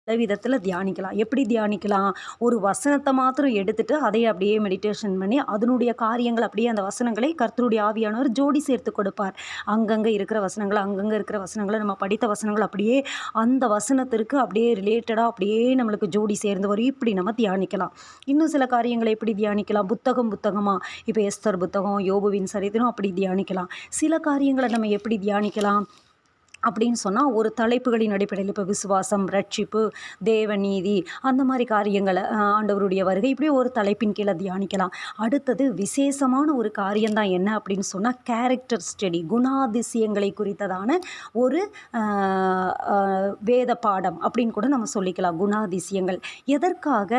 விதத்தில் தியானிக்கலாம். எப்படி தியானிக்கலாம்? ஒரு வசனத்தை மாத்திரம் எடுத்துட்டு அதை அப்படியே மெடிடேஷன் பண்ணி அதனுடைய காரியங்கள் அப்படியே அந்த வசனங்களை கர்த்தருடைய ஆவியானவர் ஜோடி சேர்த்து கொடுப்பார். அங்கங்கே இருக்கிற வசனங்களை நம்ம படித்த வசனங்கள் அப்படியே அந்த வசனத்திற்கு அப்படியே ரிலேட்டடாக அப்படியே நம்மளுக்கு ஜோடி சேர்ந்து வரும். இப்படி நம்ம தியானிக்கலாம். இன்னும் சில காரியங்களை எப்படி தியானிக்கலாம்? புத்தகமாக இப்போ எஸ்தர் புத்தகம், யோபுவின் சரித்திரம் அப்படி தியானிக்கலாம். சில காரியங்களை நம்ம எப்படி தியானிக்கலாம் அப்படின்னு சொன்னால், ஒரு தலைப்புகளின் அடிப்படையில் இப்போ விசுவாசம், ரட்சிப்பு, தேவநீதி அந்த மாதிரி காரியங்களை, ஆண்டவருடைய வருகை, இப்படி ஒரு தலைப்பின் கீழே தியானிக்கலாம். அடுத்தது விசேஷமான ஒரு காரியம்தான் என்ன அப்படின்னு சொன்னால், கேரக்டர் ஸ்டடி, குணாதிசயங்களை குறித்ததான ஒரு வேத பாடம் அப்படின்னு கூட நம்ம சொல்லிக்கலாம். குணாதிசயங்கள் எதற்காக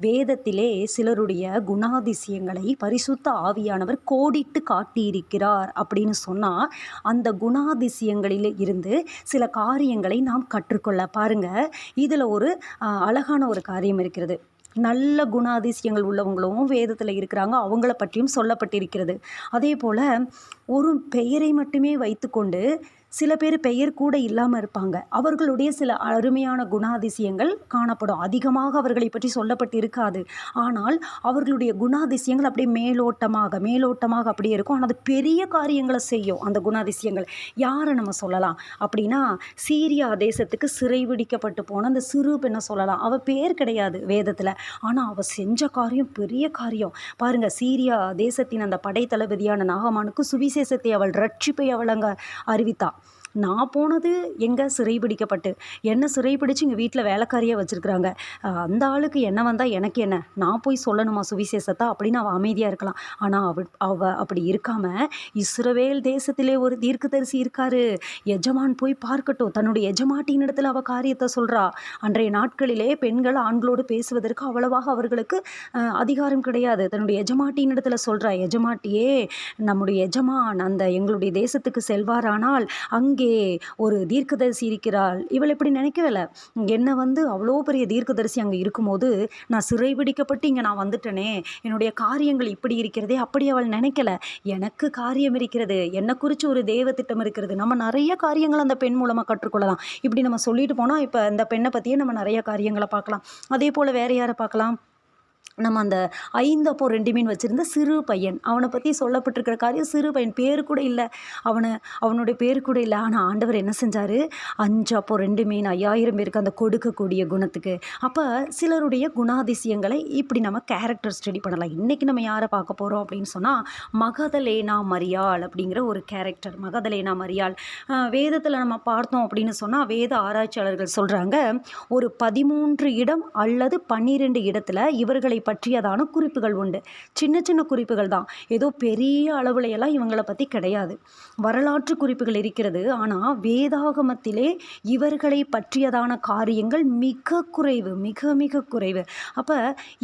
வேதத்திலே சிலருடைய குணாதிசயங்களை பரிசுத்த ஆவியானவர் கோடிட்டு காட்டியிருக்கிறார் அப்படின்னு சொன்னால், அந்த குணாதிசயங்களில் இருந்து சில காரியங்களை நாம் கற்றுக்கொள்ள பாருங்க. இதில் ஒரு அழகான ஒரு காரியம் இருக்கிறது. நல்ல குணாதிசயங்கள் உள்ளவங்களும் வேதத்தில் இருக்கிறாங்க, அவங்கள பற்றியும் சொல்லப்பட்டிருக்கிறது. அதே போல் ஒரு பெயரை மட்டுமே வைத்துக்கொண்டு சில பேர் பெயர் கூட இல்லாமல் இருப்பாங்க. அவர்களுடைய சில அருமையான குணாதிசயங்கள் காணப்படும். அதிகமாக அவர்களை பற்றி சொல்லப்பட்டு இருக்காது. ஆனால் அவர்களுடைய குணாதிசயங்கள் அப்படியே மேலோட்டமாக அப்படியே இருக்கும். ஆனால் அது பெரிய காரியங்களை செய்யும். அந்த குணாதிசயங்கள் யாரை நம்ம சொல்லலாம் அப்படின்னா, சீரியா தேசத்துக்கு சிறைபிடிக்கப்பட்டு போன அந்த சிறு பெண்ணை சொல்லலாம். அவள் பேர் கிடையாது வேதத்தில், ஆனால் அவள் செஞ்ச காரியம் பெரிய காரியம். பாருங்கள், சீரியா தேசத்தின் அந்த படைத்தளபதியான நாகமானுக்கு சுவிசேஷத்தை, அவள் ரட்சிப்பை அவள் அங்கே அறிவித்தா. நான் போனது எங்கே சிறைபிடிக்கப்பட்டு, என்ன சிறைப்பிடிச்சு இங்கே வீட்டில் வேலைக்காரியாக வச்சுருக்குறாங்க. அந்த ஆளுக்கு என்ன வந்தால் எனக்கு என்ன, நான் போய் சொல்லணுமா சுவிசேஷத்தை அப்படின்னு அவள் அமைதியாக இருக்கலாம். ஆனால் அவள் அப்படி இருக்காமல், இஸ்ரவேல் தேசத்திலே ஒரு தீர்க்கதரிசி இருக்காரு, எஜமான் போய் பார்க்கட்டும், தன்னுடைய எஜமாட்டியின் இடத்துல அவள் காரியத்தை சொல்கிறா. அன்றைய நாட்களிலே பெண்கள் ஆண்களோடு பேசுவதற்கு அவ்வளவாக அவர்களுக்கு அதிகாரம் கிடையாது. தன்னுடைய எஜமாட்டியின் இடத்துல சொல்கிறா, எஜமாட்டியே, நம்முடைய எஜமான் அந்த எங்களுடைய தேசத்துக்கு செல்வாரானால் அங்கே ஒரு தீர்க்கதரிசி இருக்கிறாள். இவள் இப்படி நினைக்கவில்லை. என்ன அவ்வளோ பெரிய தீர்க்கதரிசி அங்கே இருக்கும்போது நான் சிறைபிடிக்கப்பட்டு இங்கே நான் வந்துட்டேனே, என்னுடைய காரியங்கள் இப்படி இருக்கிறதே, அப்படி அவள் நினைக்கல. எனக்கு காரியம் இருக்கிறது, என்னை குறித்து ஒரு தேவ திட்டம் இருக்கிறது. நம்ம நிறைய காரியங்கள் அந்த பெண் மூலமாக கற்றுக்கொள்ளலாம். இப்படி நம்ம சொல்லிட்டு போனால் இப்போ இந்த பெண்ணை பற்றியே நம்ம நிறைய காரியங்களை பார்க்கலாம். அதே போல் வேறு யாரை பார்க்கலாம்? நம்ம அந்த 5 அப்போ 2 மீன் வச்சுருந்த சிறு பையன், அவனை பற்றி சொல்லப்பட்டிருக்கிற காரியம், சிறு பையன் பேர் கூட இல்லை, அவனுடைய பேர் கூட இல்லை. ஆனால் ஆண்டவர் என்ன செஞ்சார்? 5 அப்போ 2 மீன் 5000 பேருக்கு அந்த கொடுக்கக்கூடிய குணத்துக்கு. அப்போ சிலருடைய குணாதிசயங்களை இப்படி நம்ம கேரக்டர் ஸ்டடி பண்ணலாம். இன்றைக்கி நம்ம யாரை பார்க்க போகிறோம் அப்படின்னு சொன்னால், மகதலேனா மரியாள் அப்படிங்கிற ஒரு கேரக்டர். மகதலேனா மரியாள் வேதத்தில் நம்ம பார்த்தோம் அப்படின்னு சொன்னால், வேத ஆராய்ச்சியாளர்கள் சொல்கிறாங்க, ஒரு 13 இடம் அல்லது 12 இடத்துல இவர்களை பற்றியதான குறிப்புகள் உண்டு. சின்ன சின்ன குறிப்புகள் தான், ஏதோ பெரிய அளவுல எல்லாம் இவங்களை பற்றி கிடையாது. வரலாற்று குறிப்புகள் இருக்கிறது. ஆனால் வேதாகமத்திலே இவர்களை பற்றியதான காரியங்கள் மிக குறைவு, மிக மிக குறைவு. அப்போ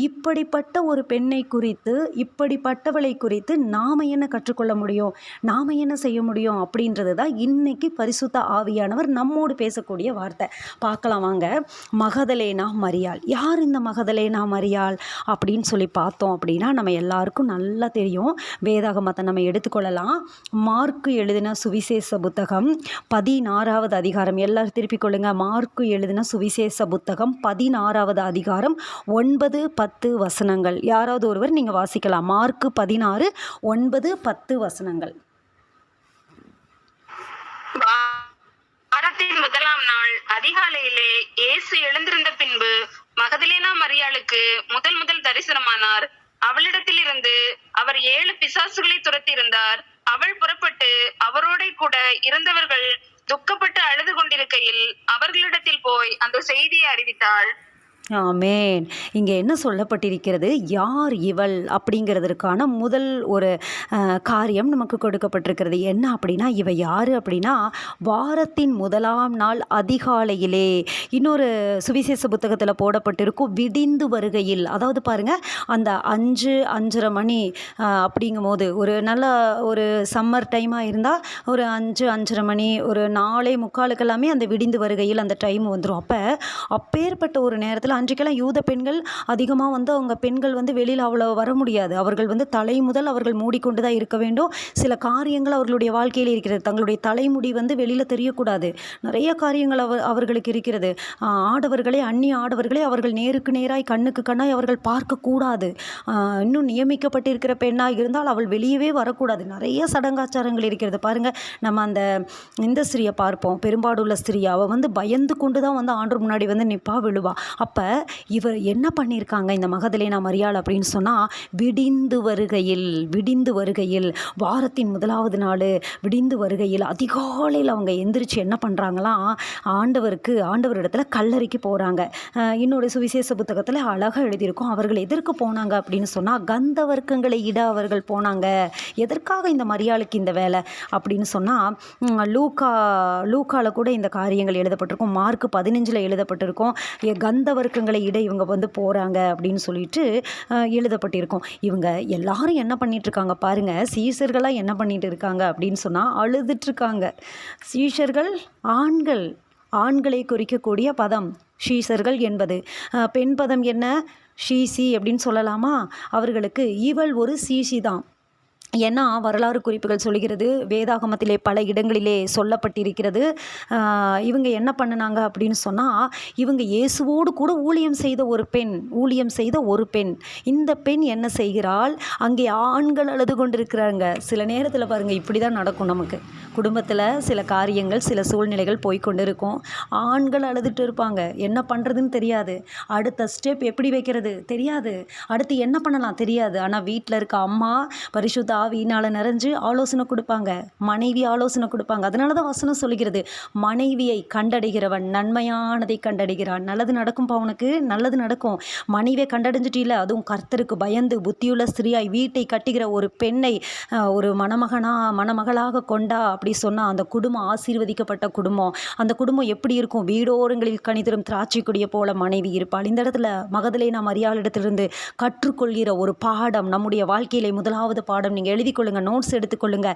இப்படிப்பட்ட ஒரு பெண்ணை குறித்து, இப்படிப்பட்டவளை குறித்து நாம் என்ன கற்றுக்கொள்ள முடியும், நாம் என்ன செய்ய முடியும் அப்படின்றது தான் இன்னைக்கு பரிசுத்த ஆவியானவர் நம்மோடு பேசக்கூடிய வார்த்தை. பார்க்கலாம் வாங்க. மகதலேனா மரியாள். யார் இந்த மகதலேனா மரியாள் அப்படின்னு சொல்லி பார்த்தோம் அப்படின்னா, நம்ம எல்லாருக்கும் நல்லா தெரியும். வேதாகமத்தை நம்ம எடுத்துக்கொள்ளலாம். மார்க்கு எழுதின சுவிசேஷ புத்தகம் 16வது அதிகாரம். எல்லாரும் திருப்பிக் கொள்ளுங்க. மார்க்கு எழுதின சுவிசேஷ புத்தகம் 16வது அதிகாரம் 9, 10 வசனங்கள். யாராவது ஒருவர் நீங்க வாசிக்கலாம். மார்க்கு 16, 9, 10 வசனங்கள். வாரத்தின் முதலாம் நாள் அதிகாலையிலே இயேசு எழுந்திருந்த பின்பு மகதலேனா மரியாளுக்கு முதல் தரிசனமானார். அவளிடத்தில் இருந்து அவர் 7 பிசாசுகளை துரத்தி இருந்தார். அவள் புறப்பட்டு அவரோட கூட இருந்தவர்கள் துக்கப்பட்டு அழுது கொண்டிருக்கையில் அவர்களிடத்தில் போய் அந்த செய்தியை அறிவித்தாள். ஆமேன். இங்கே என்ன சொல்லப்பட்டிருக்கிறது? யார் இவள் அப்படிங்கிறதுக்கான முதல் ஒரு காரியம் நமக்கு கொடுக்கப்பட்டிருக்கிறது. என்ன அப்படின்னா, இவ யார் அப்படின்னா, வாரத்தின் முதலாம் நாள் அதிகாலையிலே, இன்னொரு சுவிசேஷ புத்தகத்தில் போடப்பட்டிருக்கும் விடிந்து வருகையில். அதாவது பாருங்கள், அந்த 5, 5:30 மணி அப்படிங்கும் போது, ஒரு நல்ல ஒரு சம்மர் டைமாக இருந்தால் ஒரு 5, 5:30 மணி, ஒரு 4:45 அந்த விடிந்து வருகையில் அந்த டைம் வந்துடும். அப்பேற்பட்ட ஒரு நேரத்தில் அன்றைக்கெல்லாம் யூத பெண்கள் அதிகமாக வந்து அவங்க பெண்கள் வந்து வெளியில் அவ்வளோ வர முடியாது. அவர்கள் வந்து தலை முதல் அவர்கள் மூடிக்கொண்டு தான் இருக்க வேண்டும். சில காரியங்கள் அவர்களுடைய வாழ்க்கையில் இருக்கிறது. தங்களுடைய தலைமுடி வந்து வெளியில் தெரியக்கூடாது. நிறைய காரியங்கள் அவர்களுக்கு இருக்கிறது. ஆடவர்களை அந்நிய ஆடவர்களை அவர்கள் நேருக்கு நேராய் கண்ணுக்கு கண்ணாய் அவர்கள் பார்க்கக்கூடாது. இன்னும் நியமிக்கப்பட்டிருக்கிற பெண்ணாக இருந்தால் அவள் வெளியவே வரக்கூடாது. நிறைய சடங்காச்சாரங்கள் இருக்கிறது பாருங்கள். நம்ம இந்த ஸ்திரியை பார்ப்போம், பெரும்பாடுள்ள ஸ்திரீ. அவள் வந்து பயந்து கொண்டு தான் வந்து ஆண்டவர் முன்னாடி வந்து நிற்பா, விழுவா. அப்போ இவர் என்ன பண்ணியிருக்காங்க இந்த மகதலேனா மரியாள் அப்படின்னு சொன்னால், விடிந்து வருகையில் வாரத்தின் முதலாவது நாள் விடிந்து வருகையில் அதிகாலையில் அவங்க எந்திரிச்சு என்ன பண்ணுறாங்களாம், ஆண்டவரிடத்துல கல்லறைக்கு போகிறாங்க. இன்னொரு சுவிசேஷ புத்தகத்தில் அழகாக எழுதியிருக்கும். அவர்கள் எதற்கு போனாங்க அப்படின்னு சொன்னால், கந்த வர்க்கங்களை இட அவர்கள் போனாங்க. எதற்காக இந்த மரியாளுக்கு இந்த வேலை அப்படின்னு சொன்னால், லூக்காவில் கூட இந்த காரியங்கள் எழுதப்பட்டிருக்கும். மார்க் 15 எழுதப்பட்டிருக்கும். கந்த வர்க்கங்களை இட இவங்க வந்து போகிறாங்க அப்படின்னு சொல்லிட்டு எழுதப்பட்டிருக்கும். இவங்க எல்லாரும் என்ன பண்ணிட்டு இருக்காங்க பாருங்க, சீஷர்களாக என்ன பண்ணிட்டு இருக்காங்க அப்படின்னு சொன்னால் அழுதுட்ருக்காங்க. சீஷர்கள் ஆண்களை குறிக்கக்கூடிய பதம் சீஷர்கள் என்பது. பெண் பதம் என்ன, ஷீசி அப்படின்னு சொல்லலாமா? அவர்களுக்கு இவள் ஒரு சீசி தான். ஏன்னா வரலாறு குறிப்புகள் சொல்கிறது, வேதாகமத்திலே பல இடங்களிலே சொல்லப்பட்டிருக்கிறது. இவங்க என்ன பண்ணினாங்க அப்படின்னு சொன்னால், இவங்க இயேசுவோடு கூட ஊழியம் செய்த ஒரு பெண். இந்த பெண் என்ன செய்கிறாள், அங்கே ஆண்கள் அழுது கொண்டிருக்கிறாங்க. சில நேரத்தில் பாருங்கள், இப்படி தான் நடக்கும். நமக்கு குடும்பத்தில் சில காரியங்கள், சில சூழ்நிலைகள் போய்கொண்டு இருக்கும். ஆண்கள் அழுதுட்டு இருப்பாங்க, என்ன பண்ணுறதுன்னு தெரியாது. அடுத்த ஸ்டெப் எப்படி வைக்கிறது தெரியாது. அடுத்து என்ன பண்ணலாம் தெரியாது. ஆனால் வீட்டில் இருக்க அம்மா பரிசுத்த ஆவியினால் நிறைஞ்சு ஆலோசனை கொடுப்பாங்க, மனைவி ஆலோசனை கொடுப்பாங்க. அதனால தான் வசனம் சொல்கிறது, மனைவியை கண்டடைகிறவன் நன்மையானதை கண்டடைகிறான். நல்லது நடக்கும், அவனுக்கு நல்லது நடக்கும். மனைவியை கண்டடைஞ்சிட்டில்ல, அதுவும் கர்த்தருக்கு பயந்து புத்தியுள்ள ஸ்திரீயாய் வீட்டை கட்டுகிற ஒரு பெண்ணை ஒரு மணமகளாக கொண்டா அப்படி சொன்னால், அந்த குடும்பம் ஆசீர்வதிக்கப்பட்ட குடும்பம். அந்த குடும்பம் எப்படி இருக்கும், வீடோரங்களில் கனிதரும் திராட்சை கொடியை போல மனைவி இருப்பாள். இந்த இடத்துல மகதலேனா மரியாளிடத்திலிருந்து கற்றுக்கொள்கிற ஒரு பாடம், நம்முடைய வாழ்க்கையிலே முதலாவது பாடம். நீங்கள் எழுதி கொள்ளுங்க, நோட்ஸ் எடுத்துக்கொள்ளுங்க.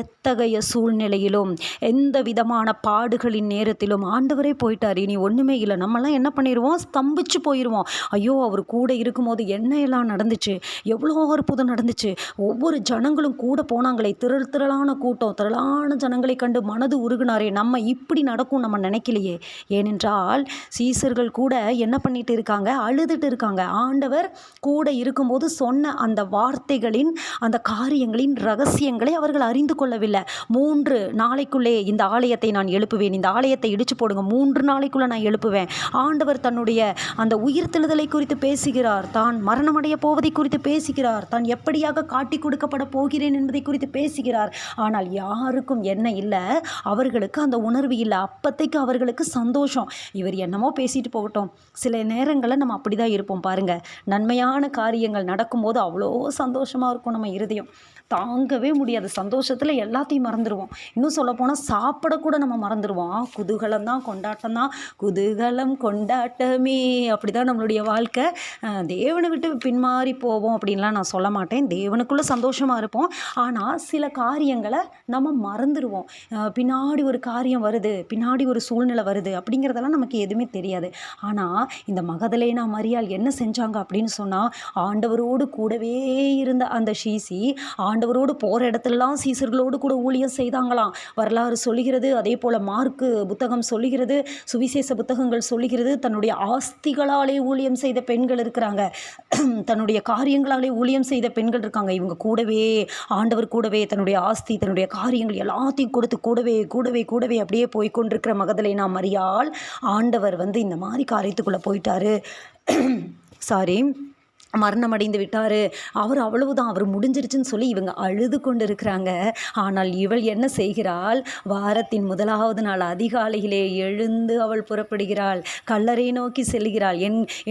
எத்தகைய சூழ்நிலையிலும், எந்த விதமான பாடுகளின் நேரத்திலும் ஆண்டவரே போயிட்டார், இனி ஒன்றுமே இல்லை. நம்மலாம் என்ன பண்ணிடுவோம், ஸ்தம்பிச்சு போயிடுவோம். ஐயோ, அவர் கூட இருக்கும்போது என்ன எல்லாம் நடந்துச்சு, எவ்வளோ அற்புதம் நடந்துச்சு. ஒவ்வொரு ஜனங்களும் கூட போனாங்களே, திரளான கூட்டம், திரளான ஜனங்களை கண்டு மனது உருகுனாரே, நம்ம இப்படி நடக்கும் நம்ம நினைக்கலையே. ஏனென்றால் சீசர்கள் கூட என்ன பண்ணிட்டு இருக்காங்க, அழுதுட்டு இருக்காங்க. ஆண்டவர் கூட இருக்கும்போது சொன்ன அந்த வார்த்தைகளின், அந்த காரியங்களின் ரகசியங்களை அவர்கள் அறிந்து கொள்ளவில்லை. 3 நாளைக்குள்ளே இந்த ஆலயத்தை நான் எழுப்புவேன், இந்த ஆலயத்தை இடிச்சு போடுங்க, 3 நாளைக்குள்ளே நான் எழுப்புவேன். ஆண்டவர் தன்னுடைய அந்த உயிர்த்தெழுதலை குறித்து பேசுகிறார், தான் மரணமடைய போவதை குறித்து பேசுகிறார், தான் எப்படியாக காட்டி கொடுக்கப்பட போகிறேன் என்பதை குறித்து பேசுகிறார். ஆனால் யாருக்கும் என்ன இல்லை, அவர்களுக்கு அந்த உணர்வு இல்லை. அப்பத்தைக்கு அவர்களுக்கு சந்தோஷம், இவர் என்னமோ பேசிட்டு போகட்டும். சில நேரங்களில் நம்ம அப்படி தான் இருப்போம் பாருங்கள். நன்மையான காரியங்கள் நடக்கும்போது அவ்வளோ சந்தோஷமாக இருக்கும், நம்ம இருதயம் தாங்கவே முடியாது. சந்தோஷத்தில் எல்லாத்தையும் மறந்துடுவோம். இன்னும் சொல்லப்போனால் சாப்பிடக்கூட நம்ம மறந்துடுவோம். குதூகலம் தான், கொண்டாட்டம் தான், குதூகலம் கொண்டாட்டமே, அப்படி தான் நம்மளுடைய வாழ்க்கை. தேவனை விட்டு பின்மாறி போவோம் அப்படின்லாம் நான் சொல்ல மாட்டேன். தேவனுக்குள்ளே சந்தோஷமாக இருப்போம். ஆனால் சில காரியங்களை நம்ம மறந்துடுவோம். பின்னாடி ஒரு காரியம் வருது, பின்னாடி ஒரு சூழ்நிலை வருது அப்படிங்கிறதெல்லாம் நமக்கு எதுவுமே தெரியாது. ஆனால் இந்த மகதலேனா மரியாள் என்ன செஞ்சாங்க அப்படின்னு சொன்னால், ஆண்டவரோடு கூடவே இருந்த அந்த ஷீசி ஆண்டவரோடு போகிற இடத்துலலாம் சீசர்களோடு கூட ஊழியம் செய்தாங்களாம். வரலாறு சொல்லுகிறது. அதே போல் மார்க்கு புத்தகம் சொல்லுகிறது, சுவிசேஷ புத்தகங்கள் சொல்லுகிறது. தன்னுடைய ஆஸ்திகளாலே ஊழியம் செய்த பெண்கள் இருக்கிறாங்க, தன்னுடைய காரியங்களாலே ஊழியம் செய்த பெண்கள் இருக்காங்க. இவங்க கூடவே, ஆண்டவர் கூடவே தன்னுடைய ஆஸ்தி, தன்னுடைய காரியங்கள் எல்லாத்தையும் கொடுத்து கூடவே அப்படியே போய் கொண்டிருக்கிற மகதலேனா மரியாள், ஆண்டவர் வந்து இந்த மாதிரி காரியத்துக்குள்ளே போயிட்டாரு, மரணம் அடைந்து விட்டார், அவ்வளவுதான், அவர் முடிஞ்சிருச்சுன்னு சொல்லி இவங்க அழுது கொண்டு இருக்கிறாங்க. ஆனால் இவள் என்ன செய்கிறாள், வாரத்தின் முதலாவது நாள் அதிகாலையிலே எழுந்து அவள் புறப்படுகிறாள், கல்லறை நோக்கி செல்கிறாள்.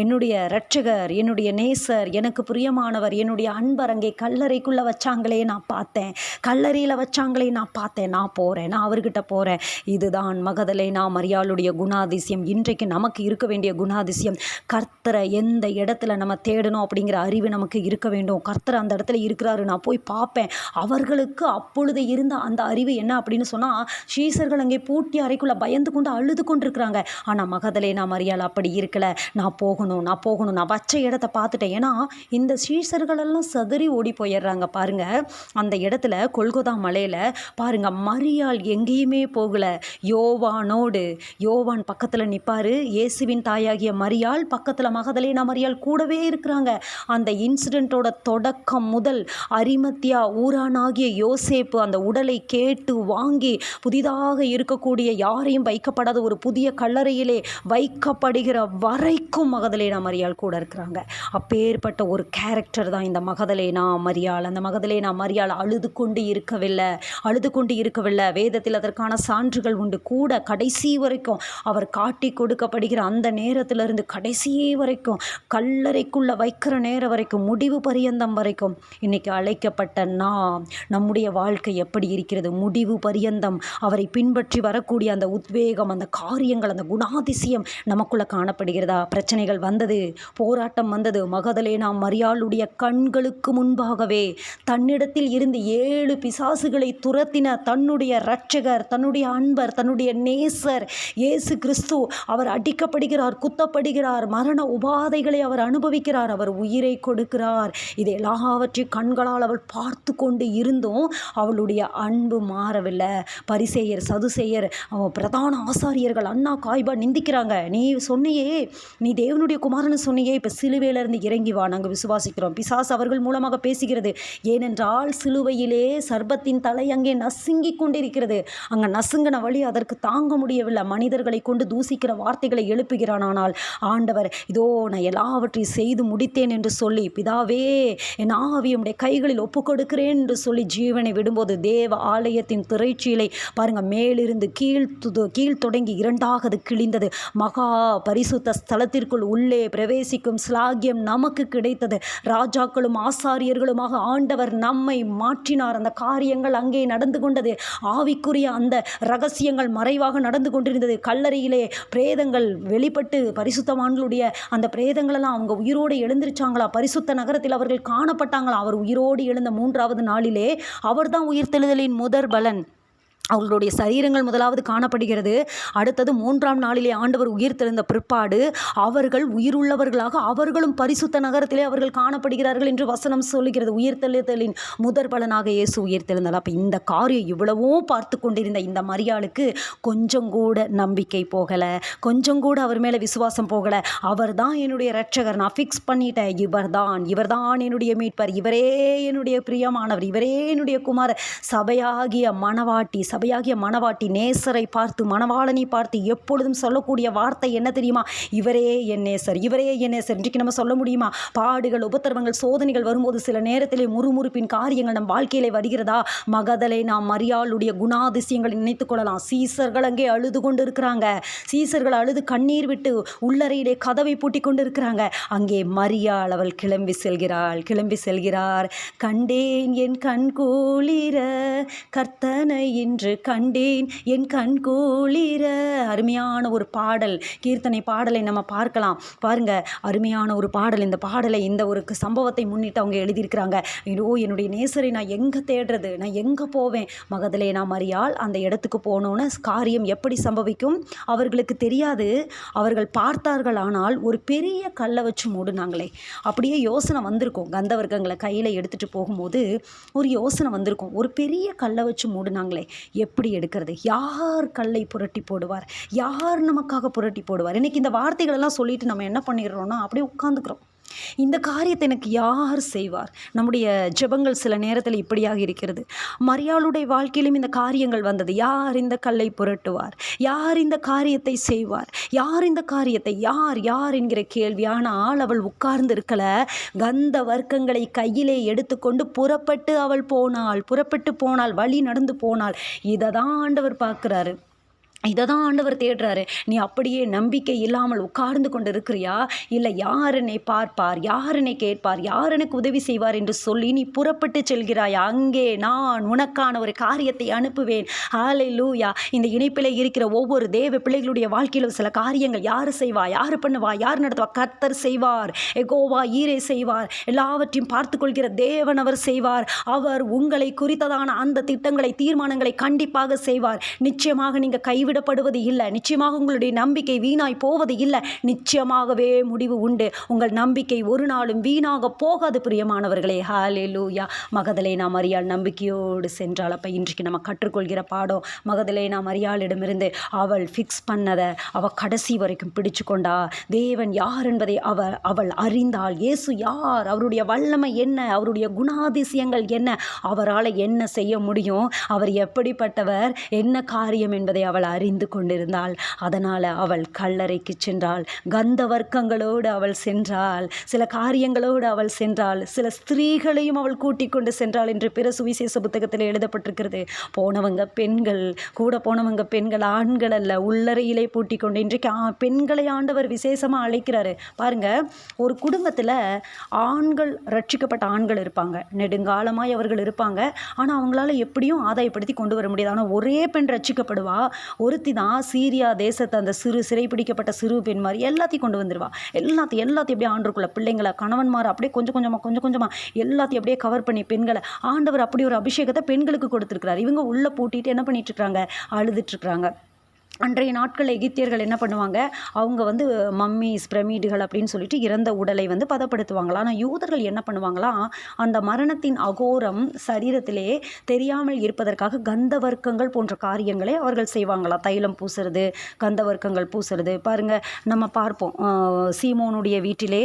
என்னுடைய இரட்சகர், என்னுடைய நேசர், எனக்கு பிரியமானவர், என்னுடைய அன்பர் அங்கே கல்லறைக்குள்ளே வச்சாங்களே நான் பார்த்தேன், கல்லறையில் வச்சாங்களே நான் பார்த்தேன், நான் போகிறேன், நான் அவர்கிட்ட போகிறேன். இதுதான் மகதலேனா மரியாளுடைய குணாதிசயம். இன்றைக்கு நமக்கு இருக்க வேண்டிய குணாதிசயம். கர்த்தரை எந்த இடத்துல நம்ம தேடணும் அப்படிங்கிற அறிவு நமக்கு இருக்க வேண்டும். கர்த்தர் அந்த இடத்துல இருக்கிறாரு, நான் போய் பார்ப்பேன். அவர்களுக்கு அப்பொழுது இருந்த அந்த அறிவு என்ன அப்படின்னு சொன்னால், சீசர்கள் அங்கே பூட்டி அறைக்குள்ளே பயந்து கொண்டு அழுது கொண்டு இருக்கிறாங்க. ஆனால் மகதலேனா மரியாள் அப்படி இருக்கல. நான் போகணும், நான் போகணும், நான் வச்ச இடத்த பார்த்துட்டேன். ஏன்னா இந்த சீசர்களெல்லாம் சதறி ஓடி போயிடுறாங்க பாருங்க. அந்த இடத்துல கொல்கொதா மலையில் பாருங்க, மரியாள் எங்கேயுமே போகல. யோவான் பக்கத்தில் நிற்பாரு. இயேசுவின் தாயாகிய மரியாள் பக்கத்தில் மகதலேனா மரியாள் கூடவே இருக்கிறாங்க. அந்த இன்சிடெண்ட்டோட தொடக்கம் முதல் அரிமத்தியா ஊரானாகிய யோசேப்பு அந்த உடலை கேட்டு வாங்கி புதிதாக இருக்கக்கூடிய யாரையும் வைக்கப்படாத ஒரு புதிய கல்லறையிலே வைக்கப்படுகிற வரைக்கும் மகதலேனா மரியாள் கூட இருக்கிறாங்க. அப்பேற்பட்ட ஒரு கேரக்டர் தான் இந்த மகதலேனா மரியாள். அந்த மகதலேனா மரியாள் அழுது கொண்டு இருக்கவில்லை. வேதத்தில் அதற்கான சான்றுகள் உண்டு. கூட கடைசி வரைக்கும் அவர் காட்டி கொடுக்கப்படுகிற அந்த நேரத்திலிருந்து கடைசி வரைக்கும், கல்லறைக்குள்ள வைக்கிற நேரம் வரைக்கும், முடிவு பரியந்தம் வரைக்கும், இன்னைக்கு அழைக்கப்பட்ட நம்முடைய வாழ்க்கை எப்படி இருக்கிறது? முடிவு பரியந்தம் அவரை பின்பற்றி வரக்கூடிய அந்த உத்வேகம், அந்த காரியங்கள், அந்த குணாதிசயம் நமக்குள்ள காணப்படுகிறதா? பிரச்சனைகள் வந்தது, போராட்டம் வந்தது. மகதலேனா மரியாளுடைய கண்களுக்கு முன்பாகவே தன்னிடத்தில் இருந்து 7 பிசாசுகளை துரத்தின தன்னுடைய இரட்சகர், தன்னுடைய அன்பர், தன்னுடைய நேசர் இயேசு கிறிஸ்து, அவர் அடிக்கப்படுகிறார், குத்தப்படுகிறார், மரண உபாதைகளை அவர் அனுபவிக்கிறார், அவர் உயிரை கொடுக்கிறார். இது எல்லாவற்றையும் கண்களால் அவள் பார்த்து கொண்டு இருந்தும் அவளுடைய அன்பு மாறவில்லை. பரிசேயர், சதுசேயர், பிரதான ஆசாரியர்கள், அண்ணா காய்பா நிந்திக்கிறாங்க. நீ சொன்னியே, நீ தேவனுடைய குமாரன்னு சொன்னியே, இப்போ சிலுவையிலிருந்து இறங்கி வா, நாங்கள் விசுவாசிக்கிறோம். பிசாசு அவர்கள் மூலமாக பேசுகிறது. ஏனென்றால் சிலுவையிலே சர்பத்தின் தலை அங்கே நசுங்கி கொண்டிருக்கிறது. அங்கே நசுங்கின வழி அதற்கு தாங்க முடியவில்லை. மனிதர்களை கொண்டு தூசிக்கிற வார்த்தைகளை எழுப்புகிறான். ஆனால் ஆண்டவர், இதோ நான் எல்லாவற்றையும் செய்து முடித்தேன் என்று சொல்லி, பிதாவே என் ஆவியை உம்முடைய கைகளில் ஒப்புக்கொடுக்கிறேன் என்று சொல்லி ஜீவனை விடும்போது தேவ ஆலயத்தின் திரைச்சீலை பாருங்க, மேலிருந்து கீழ் தொடங்கி 2ஆக அது கிழிந்தது. மகா பரிசுத்த ஸ்தலத்திற்குள் உள்ளே பிரவேசிக்கும் ஸ்லாகியம் நமக்கு கிடைத்தது. ராஜாக்களும் ஆசாரியர்களுமாக ஆண்டவர் நம்மை மாற்றினார். அந்த காரியங்கள் அங்கே நடந்து கொண்டது. ஆவிக்குரிய அந்த ரகசியங்கள் மறைவாக நடந்து கொண்டிருந்தது. கல்லறையிலே பிரேதங்கள் வெளிப்பட்டு பரிசுத்தவான்களுடைய அந்த பிரேதங்களெல்லாம் அவங்க உயிரோடு எழுந்திருச்சாங்களா? பரிசுத்த நகரத்தில் அவர்கள் காணப்பட்டாங்களா? அவர் உயிரோடு எழுந்த 3ஆவது நாளிலே அவர்தான் உயிர்த்தெழுதலின் முதற் பலன். அவர்களுடைய சரீரங்கள் முதலாவது காணப்படுகிறது. அடுத்தது 3ஆம் நாளிலே ஆண்டவர் உயிர்த்தெழுந்த பிற்பாடு அவர்கள் உயிருள்ளவர்களாக அவர்களும் பரிசுத்த நகரத்திலே அவர்கள் காணப்படுகிறார்கள் என்று வசனம் சொல்லுகிறது. உயிர்த்தெழுதலின் முதற் பலனாக இயேசு உயிர்த்தெழுந்தார். அப்போ இந்த காரியம் இவ்வளவோ பார்த்து கொண்டிருந்த இந்த மரியாளுக்கு கொஞ்சம் கூட நம்பிக்கை போகலை, கொஞ்சம் கூட அவர் மேலே விசுவாசம் போகலை. அவர் தான் என்னுடைய இரட்சகர், நான் ஃபிக்ஸ் பண்ணிட்டேன், இவர்தான் என்னுடைய மீட்பர், இவரே என்னுடைய பிரியமானவர், இவரே என்னுடைய குமாரர். சபையாகிய மணவாட்டி நேசரை பார்த்து, மணவாளனை பார்த்து எப்பொழுதும் சொல்லக்கூடிய வார்த்தை என்ன தெரியுமா? இவரே என் நேசர், இவரே என் நேசர். இன்றைக்கு நம்ம சொல்ல முடியுமா? பாடுகள், உபத்திரவங்கள், சோதனைகள் வரும்போது சில நேரத்திலே முறுமுறுப்பின் காரியங்கள் நம் வாழ்க்கையிலே வருகிறதா? மகதலேனா மரியாளுடைய குணாதிசயங்களை நினைத்து கொள்ளலாம். சீசர்கள் அங்கே அழுது கொண்டு இருக்கிறாங்க. சீசர்கள் அழுது கண்ணீர் விட்டு உள்ளறையிலே கதவை பூட்டி கொண்டு இருக்கிறாங்க. அங்கே மரியாள் அவள் கிளம்பி செல்கிறார். கண்டேன் என் கண் குளிர, கர்த்தனை இன்று கண்டேன் என் கண் குளிர. அருமையான ஒரு பாடல், கீர்த்தனை பாடலை நம்ம பார்க்கலாம். பாருங்க, அருமையான ஒரு பாடல். இந்த பாடலை, இந்த ஒரு சம்பவத்தை முன்னிட்டு அவங்க எழுதியிருக்கிறாங்க. ஐயோ, என்னுடைய நேசரை நான் எங்கே தேடுறது, நான் எங்கே போவேன்? மகதலேனா மரியாள் அந்த இடத்துக்கு போனோன்னு காரியம் எப்படி சம்பவிக்கும் அவர்களுக்கு தெரியாது. அவர்கள் பார்த்தார்கள். ஆனால் ஒரு பெரிய கல்லை வச்சு மூடுனாங்களே. அப்படியே யோசனை வந்திருக்கும். கந்தவர்க்கங்களை கையில் எடுத்துகிட்டு போகும்போது ஒரு யோசனை வந்திருக்கும். ஒரு பெரிய கல்லை வச்சு மூடுனாங்களே, எப்படி எடுக்கிறது? யார் கல்லை புரட்டி போடுவார்? யார் நமக்காக புரட்டி போடுவார்? இன்னைக்கு இந்த வார்த்தைகளெல்லாம் சொல்லிட்டு நம்ம என்ன பண்ணிடுறோம்னா அப்படியே உட்காந்துக்கிறோம். இந்த காரியத்தை எனக்கு யார் செய்வார்? நம்முடைய ஜெபங்கள் சில நேரத்தில் இப்படியாக இருக்கிறது. மரியாளுடைய வாழ்க்கையிலும் இந்த காரியங்கள் வந்தது. யார் இந்த கல்லை புரட்டுவார்? யார் இந்த காரியத்தை செய்வார்? யார் இந்த காரியத்தை யார் என்கிற கேள்வி. ஆனால் அவள் உட்கார்ந்து இருக்கல. கந்த வர்க்கங்களை கையிலே எடுத்துக்கொண்டு புறப்பட்டு போனாள், வழி நடந்து போனாள். இதை தான் ஆண்டவர் பார்க்கிறாரு. இதை தான் ஆண்டவர் தேடுறாரு. நீ அப்படியே நம்பிக்கை இல்லாமல் உட்கார்ந்து கொண்டு இருக்கிறியா? இல்லை யார் என்னை பார்ப்பார், யார் என்னை கேட்பார், யார் எனக்கு உதவி செய்வார் என்று சொல்லி நீ புறப்பட்டு செல்கிறாயா? அங்கே நான் உனக்கான ஒரு காரியத்தை அனுப்புவேன். ஹல்லேலூயா. இந்த இணைப்பில் இருக்கிற ஒவ்வொரு தேவ பிள்ளைகளுடைய வாழ்க்கையிலும் சில காரியங்கள் யார் செய்வா, யார் பண்ணுவா, யார் நடத்துவா? கர்த்தர் செய்வார். யெகோவா ஈரே செய்வார். எல்லாவற்றையும் பார்த்து கொள்கிற தேவன் அவர் செய்வார். அவர் உங்களை குறித்ததான அந்த திட்டங்களை, தீர்மானங்களை கண்டிப்பாக செய்வார். நிச்சயமாக நீங்கள் கைவிடப்படுவது இல்லை. நிச்சயமாக உங்களுடைய நம்பிக்கை வீணாய் போவது இல்லை. நிச்சயமாகவே முடிவு உண்டு. உங்கள் நம்பிக்கை ஒரு நாளும் வீணாக போகாது பிரியமானவர்களே. ஹல்லேலூயா. மகதலேனா மரியாள் நம்பிக்கையோடு சென்றாள். அப்போ இன்றைக்கு நம்ம கற்றுக்கொள்கிற பாடம், மகதலேனா மரியாளிடமிருந்து அவள் ஃபிக்ஸ் பண்ணதை அவள் கடைசி வரைக்கும் பிடிச்சு கொண்டா. தேவன் யார் என்பதை அவள் அறிந்தாள். இயேசு யார், அவருடைய வல்லமை என்ன, அவருடைய குணாதிசயங்கள் என்ன, அவரால் என்ன செய்ய முடியும், அவர் எப்படிப்பட்டவர், என்ன காரியம் என்பதை அவள் அறிந்து கொண்டிருந்தாள். அதனால் அவள் கல்லறைக்கு சென்றாள். கந்த வர்க்கங்களோடு அவள் சென்றாள். சில காரியங்களோடு அவள் சென்றாள். சில ஸ்திரீகளையும் அவள் கூட்டிக் கொண்டு சென்றாள் என்று பிற சுவிசேஷ புத்தகத்தில் எழுதப்பட்டிருக்கிறது. போனவங்க பெண்கள், கூட போனவங்க பெண்கள், ஆண்கள் அல்ல. உள்ளறையிலே பூட்டி கொண்டு இன்றைக்கு பெண்களை ஆண்டவர் விசேஷமாக அழைக்கிறாரு. பாருங்க, ஒரு குடும்பத்தில் ஆண்கள், ரட்சிக்கப்பட்ட ஆண்கள் இருப்பாங்க, நெடுங்காலமாய் அவர்கள் இருப்பாங்க. ஆனால் அவங்களால எப்படியும் ஆதாயப்படுத்தி கொண்டு வர முடியாது. ஆனால் ஒரே பெண் ரட்சிக்கப்படுவா. ஒருத்தி தான் சீரியா தேசத்தை அந்த சிறைப்பிடிக்கப்பட்ட சிறு பெண் மாதிரி எல்லாத்தையும் கொண்டு வந்துடுவா. எல்லாத்தையும் அப்படியே ஆண்டுக்குள்ள பிள்ளைங்களை, கணவன்மாரை அப்படியே கொஞ்சம் கொஞ்சமாக எல்லாத்தையும் அப்படியே கவர் பண்ணி பெண்களை ஆண்டவர் அப்படி ஒரு அபிஷேகத்தை பெண்களுக்கு கொடுத்துருக்கிறார். இவங்க உள்ளே பூட்டிட்டு என்ன பண்ணிட்டு இருக்கிறாங்க, அழுதுட்டு இருக்கிறாங்க. அன்றைய நாட்களில் எகிப்தியர்கள் என்ன பண்ணுவாங்க, அவங்க மம்மிஸ், பிரமிடுகள் அப்படின்னு சொல்லிட்டு இறந்த உடலை பதப்படுத்துவாங்களா. ஆனால் யூதர்கள் என்ன பண்ணுவாங்களாம், அந்த மரணத்தின் அகோரம் சரீரத்திலே தெரியாமல் இருப்பதற்காக கந்தவர்க்கங்கள் போன்ற காரியங்களை அவர்கள் செய்வாங்களா. தைலம் பூசுறது, கந்தவர்க்கங்கள் பூசுறது. பாருங்கள், நம்ம பார்ப்போம், சீமோனுடைய வீட்டிலே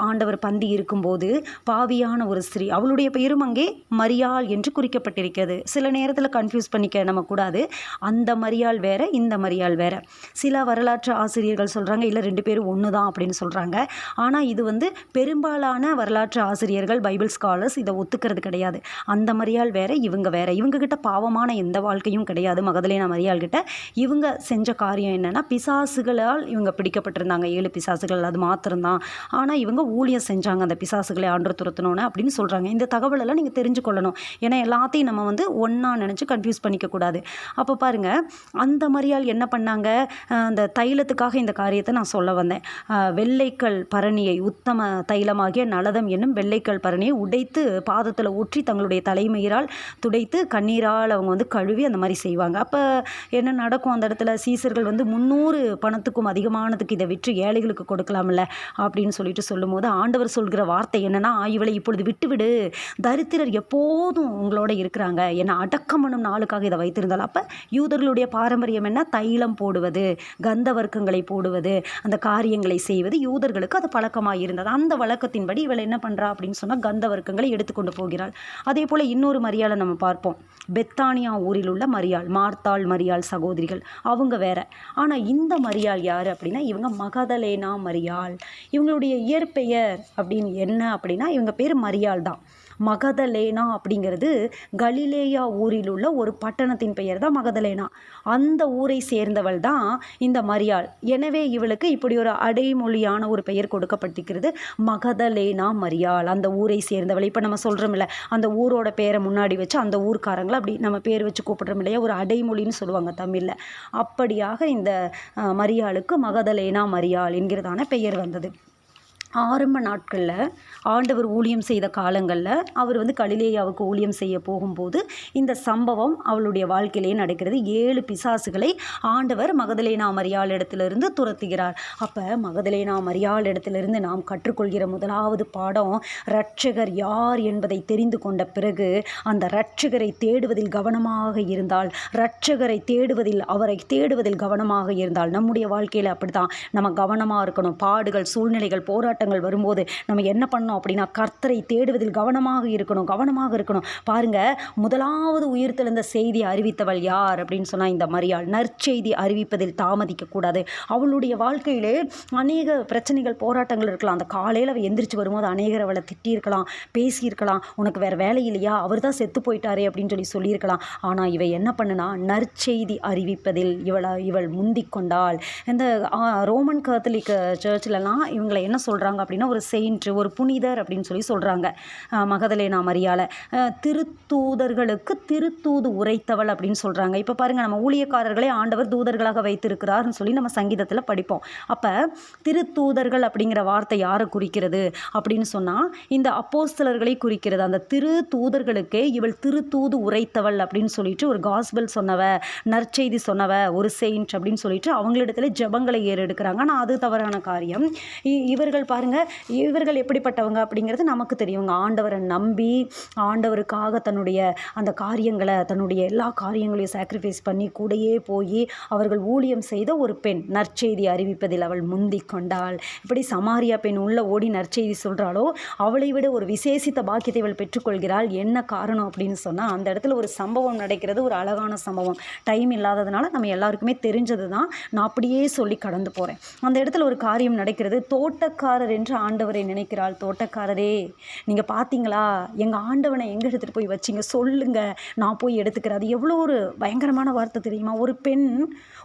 ஆண்டவர் பந்தி இருக்கும்போது பாவியான ஒரு ஸ்திரீ, அவளுடைய பெயரும் அங்கே மரியாள் என்று குறிக்கப்பட்டிருக்கிறது. சில நேரத்தில் கன்ஃபியூஸ் பண்ணிக்க நம்ம கூடாது. அந்த மரியாள் வேற, இந்த மரியாள் வேற. சில வரலாற்று ஆசிரியர்கள் சொல்கிறாங்க இல்லை 2 பேரும் ஒன்று தான் அப்படின்னு சொல்கிறாங்க. ஆனால் இது பெரும்பாலான வரலாற்று ஆசிரியர்கள், பைபிள் ஸ்காலர்ஸ் இதை ஒத்துக்கிறது கிடையாது. அந்த மரியாள் வேற, இவங்க வேற. இவங்ககிட்ட பாவமான எந்த வாழ்க்கையும் கிடையாது. மகதலேனா மரியாள் கிட்ட இவங்க செஞ்ச காரியம் என்னென்னா, பிசாசுகளால் இவங்க பிடிக்கப்பட்டிருந்தாங்க. 7 பிசாசுகள், அது மாத்திரம்தான். ஆனால் இவங்க ஊழியம் செஞ்சாங்க அந்த பிசாசுகளை ஆண்டு துரத்தணும்னு அப்படின்னு சொல்கிறாங்க. இந்த தகவலெல்லாம் நீங்கள் தெரிஞ்சுக்கொள்ளணும். ஏன்னா எல்லாத்தையும் நம்ம ஒன்றா நினச்சி கன்ஃபியூஸ் பண்ணிக்கக்கூடாது. அப்போ பாருங்கள், அந்த மரியாள் என்ன பண்ணாங்க, அந்த தைலத்துக்காக இந்த காரியத்தை நான் சொல்ல வந்தேன். வெள்ளைக்கல் பரணியை, உத்தம தைலமாகிய நலதம் என்னும் வெள்ளைக்கல் பரணியை உடைத்து பாதத்தில் ஊற்றி தங்களுடைய தலைமயிரால் துடைத்து கண்ணீரால் அவங்க கழுவி அந்த மாதிரி செய்வாங்க. அப்போ என்ன நடக்கும், அந்த இடத்துல சீசர்கள் 300 பணத்துக்கும் அதிகமானதுக்கு இதை விற்று ஏழைகளுக்கு கொடுக்கலாம்ல அப்படின்னு சொல்லிட்டு சொல்லும்போது ஆண்டவர் சொல்கிற வார்த்தை என்னன்னா, இவளை இப்பொழுது விட்டுவிடு, தரித்திரர் எப்போதும் உங்களோட இருக்கிறாங்க, என்னை அடக்கம் பண்ணும் நாளுக்காக இதை வைத்திருந்தால். அப்போ யூதர்களுடைய பாரம்பரியம் என்ன, தைலம் போடுவது, கந்த வர்க்கங்களை போடுவது, அந்த காரியங்களை செய்வது யூதர்களுக்கு அது பழக்கமாக இருந்தது. அந்த வழக்கத்தின்படி இவள் என்ன பண்ணுறா அப்படின்னு சொன்னால், கந்த வர்க்கங்களை எடுத்துக்கொண்டு போகிறாள். அதே போல் இன்னொரு மரியாளை நம்ம பார்ப்போம். பெத்தானியா ஊரில் உள்ள மரியாள், மார்த்தாள் மரியாள் சகோதரிகள், அவங்க வேற. ஆனால் இந்த மரியாள் யார் அப்படின்னா, இவங்க மகதலேனா மரியாள். இவங்களுடைய இயற்பெயர் அப்படின்னு என்ன அப்படின்னா, இவங்க பேர் மரியாள் தான். மகதலேனா அப்படிங்கிறது கலிலேயா ஊரில் உள்ள ஒரு பட்டணத்தின் பெயர் தான் மகதலேனா. அந்த ஊரை சேர்ந்தவள் தான் இந்த மரியாள். எனவே இவளுக்கு இப்படி ஒரு அடைமொழியான ஒரு பெயர் கொடுக்கப்பட்டிருக்கிறது, மகதலேனா மரியாள். அந்த ஊரை சேர்ந்தவள். இப்போ நம்ம சொல்கிறோம்ல, அந்த ஊரோட பேரை முன்னாடி வச்சு அந்த ஊர்க்காரங்களை அப்படி நம்ம பேர் வச்சு கூப்பிடுறோம் இல்லையா, ஒரு அடைமொழின்னு சொல்லுவாங்க தமிழில். அப்படியாக இந்த மரியாளுக்கு மகதலேனா மரியாள் என்கிறதான பெயர் வந்தது. ஆரம்ப நாட்களில் ஆண்டவர் ஊழியம் செய்த காலங்களில் அவர் கலிலேயாவுக்கு ஊழியம் செய்ய போகும்போது இந்த சம்பவம் அவளுடைய வாழ்க்கையிலே நடக்கிறது. 7 பிசாசுகளை ஆண்டவர் மகதலேனா மரியாள் இடத்திலிருந்து துரத்துகிறார். அப்போ மகதலேனா மரியாள் இடத்திலிருந்து நாம் கற்றுக்கொள்கிற முதலாவது பாடம், இரட்சகர் யார் என்பதை தெரிந்து கொண்ட பிறகு அந்த இரட்சகரை தேடுவதில் கவனமாக இருந்தால், இரட்சகரை தேடுவதில், அவரை தேடுவதில் கவனமாக இருந்தால், நம்முடைய வாழ்க்கையில் அப்படி தான் நம்ம கவனமாக இருக்கணும். பாடுகள், சூழ்நிலைகள், போராட்ட போராட்டங்கள் வரும்போது நம்ம என்ன பண்ணோம் அப்படின்னா கர்த்தரை தேடுவதில் கவனமாக இருக்கணும். பாருங்க, முதலாவது உயிர்த்தெழுந்த செய்தி அறிவித்தவள் யார் அப்படின்னு சொன்னால் இந்த மரியாள். நற்செய்தி அறிவிப்பதில் தாமதிக்கக்கூடாது. அவளுடைய வாழ்க்கையிலே அநேக பிரச்சனைகள் போராட்டங்கள் இருக்கலாம். அந்த காலையில் அவள் எந்திரிச்சு வரும்போது அநேகர் அவளை திட்டியிருக்கலாம், பேசியிருக்கலாம், உனக்கு வேறு வேலை இல்லையா, அவர் தான் செத்து போயிட்டாரே அப்படின்னு சொல்லியிருக்கலாம். ஆனால் இவள் என்ன பண்ணுனா நற்செய்தி அறிவிப்பதில் இவள் முந்திக் கொண்டாள். இந்த ரோமன் கத்தோலிக்க சர்ச்சிலலாம் இவங்களை என்ன சொல்கிறாங்க அப்படின்னா ஒரு செயின்ட், ஒரு புனிதர் அப்படின்னு சொல்கிறாங்க. மகதலேனா மரியாளை திருத்தூதர்களுக்கு திருத்தூது உரைத்தவள் அப்படின்னு சொல்கிறாங்க. இப்போ பாருங்கள், நம்ம ஊழியக்காரர்களே ஆண்டவர் தூதர்களாக வைத்திருக்கிறார்னு சொல்லி நம்ம சங்கீதத்தில் படிப்போம். அப்போ திருத்தூதர்கள் அப்படிங்கிற வார்த்தை யாரை குறிக்கிறது அப்படின்னு சொன்னால் இந்த அப்போஸ்தலர்களை குறிக்கிறது. அந்த திருத்தூதர்களுக்கே இவள் திருத்தூது உரைத்தவள் அப்படின்னு சொல்லிட்டு ஒரு காஸ்பல் சொன்னவ, நற்செய்தி சொன்னவ, ஒரு செயின்ட் அப்படின்னு சொல்லிட்டு அவங்களிடத்துல ஜெபங்களை ஏறெடுக்கிறாங்க. ஆனால் அது தவறான காரியம். இவர்கள் பாருங்கள், இவர்கள் எப்படிப்பட்டவங்க அப்படிங்கிறது நமக்கு தெரியுங்க. ஆண்டவரை நம்பி ஆண்டவருக்காக தன்னுடைய அந்த காரியங்களை, தன்னுடைய எல்லா காரியங்களையும் சாக்ரிஃபைஸ் பண்ணி கூடையே போய் அவர்கள் ஊழியம் செய்த ஒரு பெண். நற்செய்தி அறிவிப்பதில் அவள் முந்திக் கொண்டாள். இப்படி சமாரியா பெண் உள்ள ஓடி நற்செய்தி சொல்கிறாளோ அவளை விட ஒரு விசேஷித்த பாக்கியத்தை இவள் பெற்றுக்கொள்கிறாள். என்ன காரணம் அப்படின்னு சொன்னால் அந்த இடத்துல ஒரு சம்பவம் நடக்கிறது, ஒரு அழகான சம்பவம். டைம் இல்லாததுனால நம்ம எல்லாருக்குமே தெரிஞ்சது தான், நான் அப்படியே சொல்லி கடந்து போகிறேன். அந்த இடத்துல ஒரு காரியம் நடக்கிறது. தோட்டக்காரர் என்று ஆண்டவரை நினைக்கிறாள். தோட்டக்காரரே, நீங்கள் பார்த்தீங்களா எங்கள் ஆண்டவனை எங்கே எடுத்துகிட்டு போய் வச்சிங்க, சொல்லுங்கள், நான் போய் எடுத்துக்கிறேன். அது எவ்வளோ ஒரு பயங்கரமான வார்த்தை தெரியுமா? ஒரு பெண்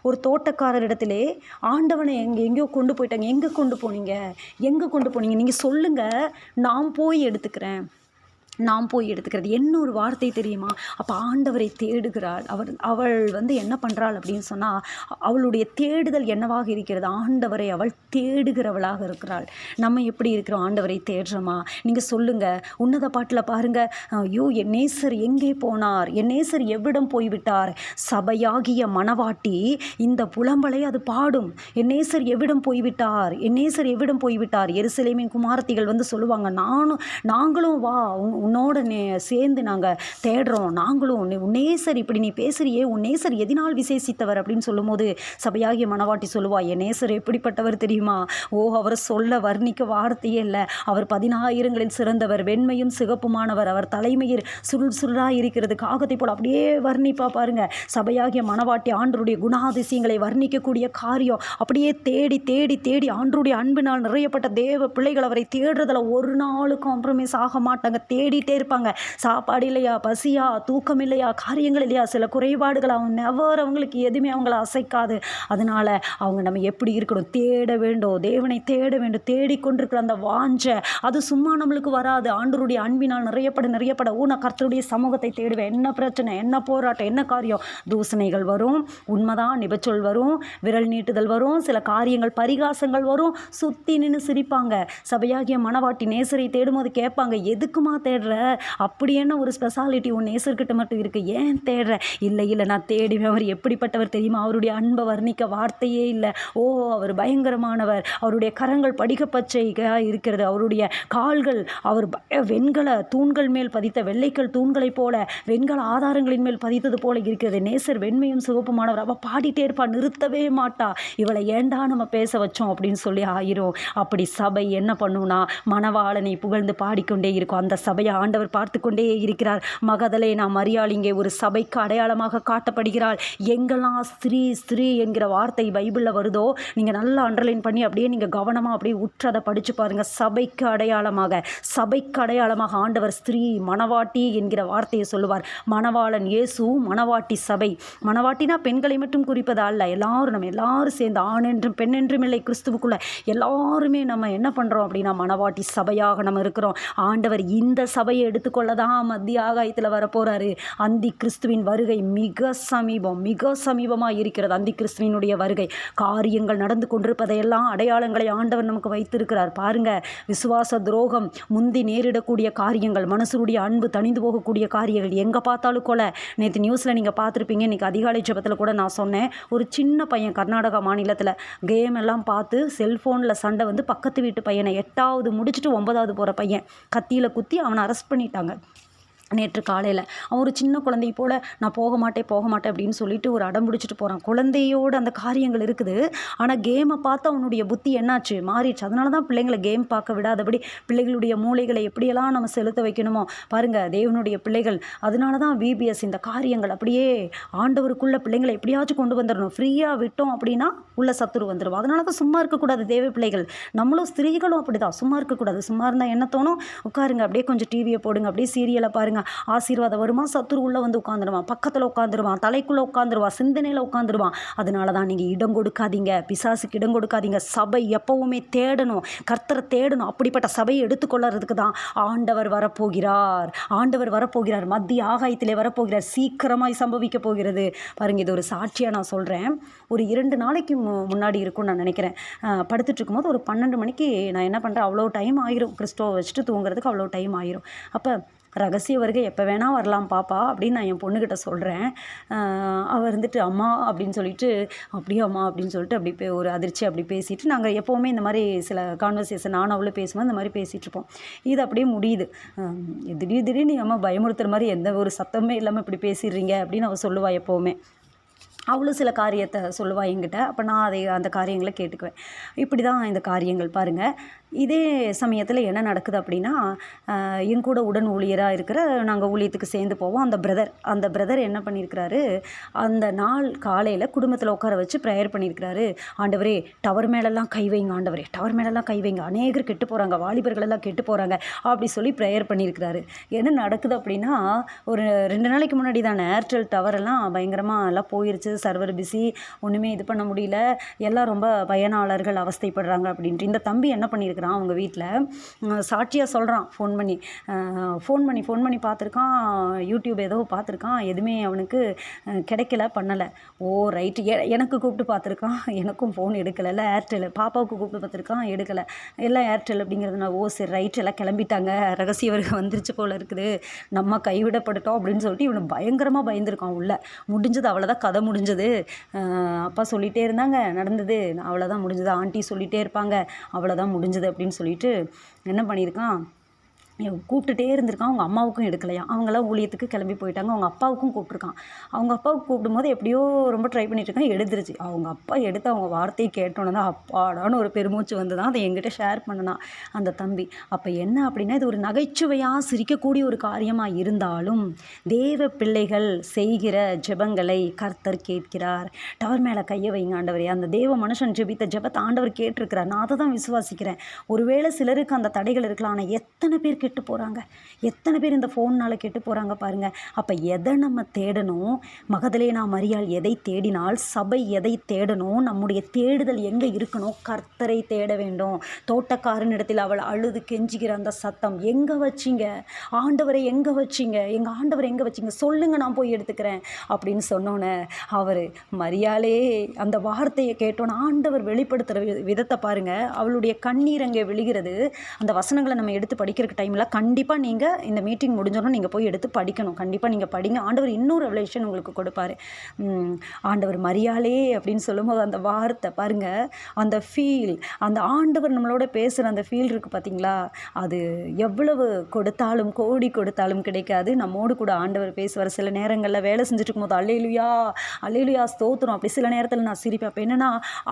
ஒரு தோட்டக்காரர் இடத்திலே ஆண்டவனை எங்கேயோ கொண்டு போயிட்டாங்க. எங்கே கொண்டு போனீங்க, நீங்கள் சொல்லுங்கள், நான் போய் எடுத்துக்கிறேன். என்ன ஒரு வார்த்தை தெரியுமா? அப்போ ஆண்டவரை தேடுகிறாள். அவள் என்ன பண்ணுறாள் அப்படின்னு சொன்னால் அவளுடைய தேடுதல் என்னவாக இருக்கிறது? ஆண்டவரை அவள் தேடுகிறவளாக இருக்கிறாள். நம்ம எப்படி இருக்கிறோம்? ஆண்டவரை தேடுறோமா? நீங்கள் சொல்லுங்கள். உன்னத பாட்டில் பாருங்கள், ஐயோ என் நேசர் எங்கே போனார், என் நேசர் எவ்விடம் போய்விட்டார், சபையாகிய மணவாட்டி இந்த புலம்பலை அது பாடும். என் நேசர் எவ்விடம் போய்விட்டார். எருசலேமின் குமாரத்திகள் சொல்லுவாங்க, நாங்களும் வா, உன்னோட சேர்ந்து நாங்கள் தேடுறோம், நாங்களும் உன்னேசர் இப்படி நீ பேசுறியே, உன்னேசர் எதினால் விசேஷித்தவர் அப்படின்னு சொல்லும்போது சபையாகிய மணவாட்டி சொல்லுவா, என் நேசர் எப்படிப்பட்டவர் தெரியுமா? அவரை சொல்ல வர்ணிக்க வார்த்தையே இல்லை. அவர் 10,000ங்களில் சிறந்தவர், வெண்மையும் சிகப்புமானவர், அவர் தலைமையில் சுருளாக இருக்கிறது காகத்தை போல் அப்படியே வர்ணிப்பா. பாருங்க, சபையாகிய மணவாட்டி ஆண்டருடைய குணாதிசயங்களை வர்ணிக்கக்கூடிய காரியம். அப்படியே தேடி தேடி தேடி ஆண்டருடைய அன்பினால் நிறையப்பட்ட தேவ பிள்ளைகள் அவரை தேடுறதுல ஒரு நாளும் காம்ப்ரமைஸ் ஆக மாட்டாங்க. தேடிட்டே இருப்பாங்க. சாப்பாடு இல்லையா, பசியா, தூக்கம் இல்லையா, காரியங்கள் இல்லையா, சில குறைபாடுகள் அவங்களுக்கு எதுவுமே அவங்கள அசைக்காது. அதனால அவங்க நம்ம எப்படி இருக்கணும்? தேட வேண்டும், தேவனை தேட வேண்டும். தேடிக்கொண்டிருக்கிற அந்த வாஞ்சை அது சும்மா நம்மளுக்கு வராது. ஆண்டவருடைய அன்பினால் நிறையப்பட நான் கர்த்தருடைய சமூகத்தை தேடுவேன். என்ன பிரச்சனை, என்ன போராட்டம், என்ன காரியம், தூசணைகள் வரும், உண்மைதான், நிபச்சொல் வரும், விரல் நீட்டுதல் வரும், சில காரியங்கள் பரிகாசங்கள் வரும், சுற்றி நின்று சிரிப்பாங்க. சபையாகிய மணவாட்டி நேசரை தேடும்போது கேட்பாங்க, எதுக்குமா தேடுற? அப்படி என்ன ஒரு ஸ்பெஷாலிட்டி உன் நேசர்கிட்ட மட்டும் இருக்குது, ஏன் தேடுற? இல்லை நான் தேடுவேன். அவர் எப்படிப்பட்டவர் தெரியுமா? அவருடைய அன்பை வர்ணிக்க வார்த்தையே இல்லை. அவர் பயங்கரமானவர். அவருடைய கரங்கள் படிக்கப்பச்சையாக இருக்கிறது. அவருடைய கால்கள் அவர் வெண்கல தூண்கள் மேல் பதித்த வெள்ளைக்கல் தூண்களைப் போல வெண்கல ஆதாரங்களின் மேல் பதித்தது போல இருக்கிறது. நேசர் வெண்மையும் சிவப்புமானவர். அவள் பாடிட்டே இருப்பா, நிறுத்தவே மாட்டா. இவளை ஏண்டா நம்ம பேச வச்சோம் அப்படின்னு சொல்லி ஆயிரும். அப்படி சபை என்ன பண்ணுனா மணவாளனை புகழ்ந்து பாடிக்கொண்டே இருக்கும். அந்த சபையை ஆண்டவர் பார்த்து கொண்டே இருக்கிறார். மகதலேனா மரியாள் இங்கே ஒரு சபைக்கு அடையாளமாக காட்டப்படுகிறாள். எங்கெல்லாம் ஸ்திரீ என்கிற வார்த்தை பைபிளில் வருதோ நீங்கள் நல்லா அண்டர்லைன் பண்ணி அப்படியே நீங்கள் கவனமாக அப்படியே உற்றதை படித்து பாருங்கள். சபைக்கு அடையாளமாக ஆண்டவர் ஸ்திரீ மணவாட்டி என்கிற வார்த்தையை சொல்லுவார். மணவாளன் இயேசு, மணவாட்டி சபை. மணவாட்டினா பெண்களை மட்டும் குறிப்பது அல்ல, நம்ம எல்லாரும் சேர்ந்து ஆண் என்றும் பெண் என்றும் இல்லை, கிறிஸ்துவுக்குள்ள எல்லாருமே நம்ம என்ன பண்ணுறோம் அப்படின்னா மணவாட்டி சபையாக நம்ம இருக்கிறோம். ஆண்டவர் இந்த சபையை எடுத்துக்கொள்ளதான் மத்திய ஆகாயத்தில் வரப்போறாரு. அந்தி கிறிஸ்துவின் வருகை மிக சமீபமாக இருக்கிறது. அந்தி கிறிஸ்துவினுடைய வருகை காரியங்கள் நடந்து கொண்டிருப்பதையெல்லாம் அடையாளங்களை ஆண்டவர் நமக்கு வைத்திருக்கிறார். பாருங்க, விசுவாச துரோகம் முந்தி நேரிடக்கூடிய காரியங்கள், மனுஷருடைய அன்பு தணிந்து போகக்கூடிய காரியங்கள், எங்கே பார்த்தாலும் கொலை. நேற்று நியூஸில் நீங்கள் பார்த்துருப்பீங்க. இன்றைக்கி அதிகாலை ஜெபத்தில் கூட நான் சொன்னேன், ஒரு சின்ன பையன் கர்நாடகா மாநிலத்தில் கேம் எல்லாம் பார்த்து செல்ஃபோனில் சண்டை பக்கத்து வீட்டு பையனை 8வது முடிச்சுட்டு 9வது போகிற பையன் கத்தியில் குத்தி அவனை அரெஸ்ட் பண்ணிட்டாங்க. நேற்று காலையில் அவன் ஒரு சின்ன குழந்தை போல் நான் போக மாட்டேன் போக மாட்டேன் அப்படின்னு சொல்லிட்டு ஒரு அடம் பிடிச்சிட்டு போகிறான். குழந்தையோட அந்த காரியங்கள் இருக்குது. ஆனால் கேமை பார்த்து அவனுடைய புத்தி என்னாச்சு மாறிடுச்சு. அதனால தான் பிள்ளைங்களை கேம் பார்க்க விடாதபடி பிள்ளைகளுடைய மூளைகளை எப்படியெல்லாம் நம்ம செலுத்த வைக்கணுமோ பாருங்கள் தேவனுடைய பிள்ளைகள். அதனால தான் விபிஎஸ் இந்த காரியங்கள் அப்படியே ஆண்டவருக்குள்ள பிள்ளைங்களை எப்படியாச்சும் கொண்டு வந்துடணும். ஃப்ரீயாக விட்டோம் அப்படின்னா உள்ள சத்துரு வந்துடுவோம். அதனால தான் சும்மா இருக்கக்கூடாது தேவ பிள்ளைகள். நம்மளும் ஸ்திரீகளும் அப்படி தான் சும்மா இருக்கக்கூடாது. சும்மா இருந்தால் என்ன தோணும், உட்காருங்க அப்படியே கொஞ்சம் டிவியை போடுங்க, அப்படியே சீரியலை பாருங்கள், ஆசீர்வாதம் வருமா, சத்துரு உள்ள வந்து உட்காந்துருவான், பக்கத்தில் உட்காந்துருவான், தலைக்குள்ளே உட்காந்துருவான், சிந்தனையில் உட்காந்துருவான். அதனால தான் நீங்கள் இடம் கொடுக்காதீங்க, பிசாசுக்கு இடம் கொடுக்காதீங்க. சபை எப்பவுமே தேடணும், கர்த்தரை தேடணும். அப்படிப்பட்ட சபையை எடுத்துக்கொள்ளறதுக்கு தான் ஆண்டவர் வரப்போகிறார். ஆண்டவர் வரப்போகிறார், மத்திய ஆகாயத்திலே வரப்போகிறார், சீக்கிரமாய் சம்பவிக்க போகிறது. பாருங்க, இது ஒரு சாட்சியாக நான் சொல்கிறேன். ஒரு 2 நாளைக்கு முன்னாடி இருக்கும்னு நான் நினைக்கிறேன். படுத்துட்டு இருக்கும்போது ஒரு 12 மணிக்கு நான் என்ன பண்ணுறேன், அவ்வளோ டைம் ஆயிரும், கிறிஸ்டோவை வச்சுட்டு தூங்குறதுக்கு அவ்வளோ டைம் ஆயிரும். அப்போ ரகசிய வருகை எப்போ வேணால் வரலாம் பாப்பா அப்படின்னு நான் என் பொண்ணுக்கிட்ட சொல்கிறேன். அவள் இருந்துட்டு அம்மா அப்படின்னு சொல்லிட்டு, அப்படியே அம்மா அப்படின்னு சொல்லிட்டு அப்படி ஒரு அதிர்ச்சி அப்படி பேசிட்டு, நாங்கள் எப்போவுமே இந்த மாதிரி சில கான்வர்சேஷன் நானும் அவ்வளோ பேசுவோம், இந்த மாதிரி பேசிகிட்டு இருப்போம். இது அப்படியே முடியுது. திடீர்னு அம்மா பயமுறுத்துற மாதிரி எந்த ஒரு சத்தமே இல்லாமல் இப்படி பேசிடுறீங்க அப்படின்னு அவள் சொல்லுவாள் எப்போவுமே. அவ்வளோ சில காரியத்தை சொல்லுவாள் என்கிட்ட. அப்போ நான் அந்த காரியங்களை கேட்டுக்குவேன். இப்படி தான் இந்த காரியங்கள் பாருங்கள். இதே சமயத்தில் என்ன நடக்குது அப்படின்னா, என் கூட உடன் ஊழியராக இருக்கிற நாங்கள் ஊழியத்துக்கு சேர்ந்து போவோம். அந்த பிரதர் என்ன பண்ணியிருக்கிறாரு, அந்த நாள் காலையில் குடும்பத்தில் உட்கார வச்சு ப்ரேயர் பண்ணியிருக்கிறாரு. ஆண்டவரே டவர் மேலெல்லாம் கை வைங்க, ஆண்டவரே டவர் மேலெல்லாம் கை வைங்க, அநேகர் கெட்டு போகிறாங்க, வாலிபர்களெல்லாம் கெட்டு போகிறாங்க அப்படி சொல்லி ப்ரேயர் பண்ணியிருக்கிறாரு. என்ன நடக்குது அப்படின்னா, ஒரு 2 நாளைக்கு முன்னாடி தான் ஏர்டெல் டவரெல்லாம் பயங்கரமாக எல்லாம் போயிருச்சு, சர்வர் பிஸி, ஒன்றுமே இது பண்ண முடியல, எல்லாம் ரொம்ப பயனாளர்கள் அவஸ்தைப்படுறாங்க அப்படின்ட்டு. இந்த தம்பி என்ன பண்ணியிருக்கிறான், அவங்க வீட்டில் சாட்சியாக சொல்கிறான். ஃபோன் பண்ணி பார்த்துருக்கான், யூடியூப் ஏதோ பார்த்துருக்கான், எதுவுமே அவனுக்கு கிடைக்கல, பண்ணலை. ஓ ரைட்டு. எனக்கு கூப்பிட்டு பார்த்துருக்கான், எனக்கும் ஃபோன் எடுக்கலை. இல்லை ஏர்டெல். பாப்பாவுக்கு கூப்பிட்டு பார்த்துருக்கான், எடுக்கலை. எல்லாம் ஏர்டெல் அப்படிங்கிறதுனால ஓ சரி ரைட், எல்லாம் கிளம்பிட்டாங்க, ரகசிய வருகை வந்துருச்சு போல் இருக்குது, நம்ம கைவிடப்பட்டுட்டோம் அப்படின்னு சொல்லிட்டு இவனை பயங்கரமாக பயந்துருக்கான். உள்ள முடிஞ்சது, அவ்வளோதான் கதை முடிஞ்சது. அப்பா சொல்லிகிட்டே இருந்தாங்க, நடந்தது அவ்வளோதான் முடிஞ்சது, ஆண்டி சொல்லிகிட்டே இருப்பாங்க, அவ்வளோதான் முடிஞ்சது அப்படின்னு சொல்லிட்டு என்ன பண்ணியிருக்கான், கூப்பிட்டுட்டே இருந்திருக்கான். அவங்க அம்மாவுக்கும் எடுக்கலையாம். அவங்களாம் ஊழியத்துக்கு கிளம்பி போயிட்டாங்க. அவங்க அப்பாவுக்கும் கூப்பிட்ருக்கான். அவங்க அப்பாவுக்கு கூப்பிடும்போது எப்படியோ ரொம்ப ட்ரை பண்ணிட்டுருக்கான், எடுத்துருச்சு. அவங்க அப்பா எடுத்து அவங்க வார்த்தையை கேட்டோன்னே தான் அப்பாடான்னு ஒரு பெருமூச்சு வந்து தான் அதை எங்கிட்ட ஷேர் பண்ணனான் அந்த தம்பி. அப்போ என்ன அப்படின்னா, இது ஒரு நகைச்சுவையாக சிரிக்கக்கூடிய ஒரு காரியமாக இருந்தாலும் தேவ பிள்ளைகள் செய்கிற ஜெபங்களை கர்த்தர் கேட்கிறார். டவர் மேலே கையை வைங்க ஆண்டவரே. அந்த தேவ மனுஷன் ஜெபித்த ஜெபத்தை ஆண்டவர் கேட்டிருக்கிறார். நான் அதை தான் விசுவாசிக்கிறேன். ஒருவேளை சிலருக்கு அந்த தடைகள் இருக்கலாம், ஆனால் எத்தனை பேர் கெட்டு போகிறாங்க, எத்தனை பேர் இந்த ஃபோன்னால் கெட்டு போகிறாங்க பாருங்கள். அப்போ எதை நம்ம தேடணும், மகதலேனா மரியாள் எதை தேடினால், சபை எதை தேடணும், நம்முடைய தேடுதல் எங்கே இருக்கணும், கர்த்தரை தேட வேண்டும். தோட்டக்காரனிடத்தில் அவள் அழுது கெஞ்சுகிற அந்த சத்தம், எங்கே வச்சிங்க ஆண்டவரை, எங்கே வச்சிங்க, எங்கள் ஆண்டவரை எங்கே வச்சிங்க, சொல்லுங்கள் நான் போய் எடுத்துக்கிறேன் அப்படின்னு சொன்னோன்னே அவர் மரியாளே அந்த வார்த்தையை கேட்டோன்னு ஆண்டவர் வெளிப்படுத்துகிற விதத்தை பாருங்கள். அவளுடைய கண்ணீர் அங்கே விழுகிறது. அந்த வசனங்களை நம்ம எடுத்து படிக்கிறதுக்கு டைமில் கண்டிப்பாக நீங்கள் இந்த மீட்டிங் முடிஞ்சோன்னா நீங்கள் போய் எடுத்து படிக்கணும். கண்டிப்பாக நீங்கள் படிங்க. ஆண்டவர் இன்னொரு ரெவலேஷன் உங்களுக்கு கொடுப்பார். ஆண்டவர் மரியாளே அப்படின்னு சொல்லும்போது அந்த வார்த்தை பாருங்கள், அந்த ஃபீல், அந்த ஆண்டவர் நம்மளோட பேசுகிற அந்த ஃபீல் இருக்குது பார்த்தீங்களா, அது எவ்வளவு கொடுத்தாலும் கோடி கொடுத்தாலும் கிடைக்காது. நம்மோடு கூட ஆண்டவர் பேசுவார். சில நேரங்களில் வேலை செஞ்சுட்டு இருக்கும்போது அல்லேலூயா அல்லேலூயா ஸ்தோத்திரம், அப்படி சில நேரத்தில் நான் சிரிப்பேன். அப்போ என்னென்னா,